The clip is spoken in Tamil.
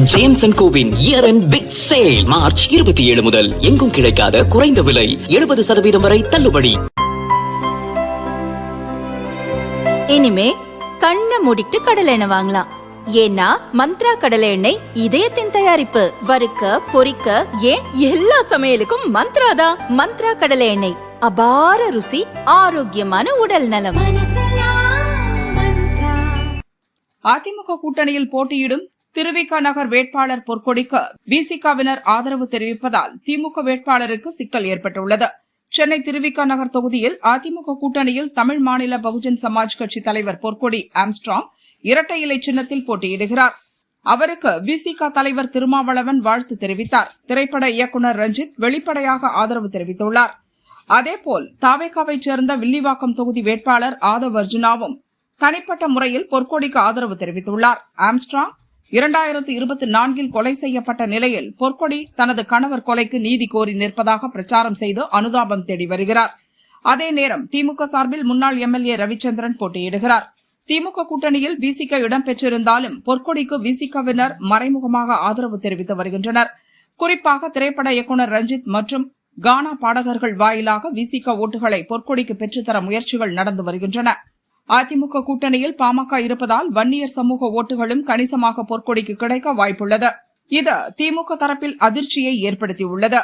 ஜேம்ஸ் அண்ட் கோவின் year and big sale March 27 முதல் எங்கும் கிடைக்காத குறைந்த விலை 70% வரை தள்ளுபடி. இனிமே கண்ணை மூடிட்டு கடலை எண்ணெய் வாங்கலாம். ஏன்னா மந்த்ரா கடலை எண்ணெய் இதயத்தின் தயாரிப்பு. வறுக்க பொரிக்க ஏன் எல்லா சமையலுக்கும் மந்த்ரா தான். மந்த்ரா கடலை எண்ணெய் அபார ருசி, ஆரோக்கியமான உடல் நலம். அதிமுக கூட்டணியில் போட்டியிடும் திருவிக நகர் வேட்பாளர் பொற்கொடிக்கு விசிகவினர் ஆதரவு தெரிவிப்பதால் திமுக வேட்பாளருக்கு சிக்கல் ஏற்பட்டுள்ளது. சென்னை திருவிக நகர் தொகுதியில் அதிமுக கூட்டணியில் தமிழ் மாநில பகுஜன் சமாஜ் கட்சி தலைவர் பொற்கொடி ஆம்ஸ்ட்ராங் இரட்டை இலை சின்னத்தில் போட்டியிடுகிறார். அவருக்கு விசிக தலைவர் திருமாவளவன் வாழ்த்து தெரிவித்தார். திரைப்பட இயக்குநர் ரஞ்சித் வெளிப்படையாக ஆதரவு தெரிவித்துள்ளார். அதேபோல் தாவேகாவைச் சேர்ந்த வில்லிவாக்கம் தொகுதி வேட்பாளர் ஆதவ் அர்ஜுனாவும் தனிப்பட்ட முறையில் பொற்கொடிக்கு ஆதரவு தெரிவித்துள்ளார். ஆம்ஸ்ட்ராங் 2024 கொலை செய்யப்பட்ட நிலையில் பொற்கொடி தனது கணவர் கொலைக்கு நீதி கோரி நிற்பதாக பிரச்சாரம் செய்து அனுதாபம் தேடி வருகிறார். அதே நேரம் திமுக சார்பில் முன்னாள் எம்எல்ஏ ரவிச்சந்திரன் போட்டியிடுகிறார். திமுக கூட்டணியில் விசிக இடம்பெற்றிருந்தாலும் பொற்கொடிக்கு விசிகவினர் மறைமுகமாக ஆதரவு தெரிவித்து வருகின்றனர். குறிப்பாக திரைப்பட இயக்குநர் ரஞ்சித் மற்றும் கானா பாடகர்கள் வாயிலாக விசிக ஓட்டுகளை பொற்கொடிக்கு பெற்றுத்தர முயற்சிகள் நடந்து வருகின்றன. அதிமுக கூட்டணியில் பாமக இருப்பதால் வன்னியர் சமூக ஓட்டுகளும் கணிசமாக பொற்கொடிக்கு கிடைக்க வாய்ப்புள்ளது. இது திமுக தரப்பில் அதிர்ச்சியை ஏற்படுத்தியுள்ளது.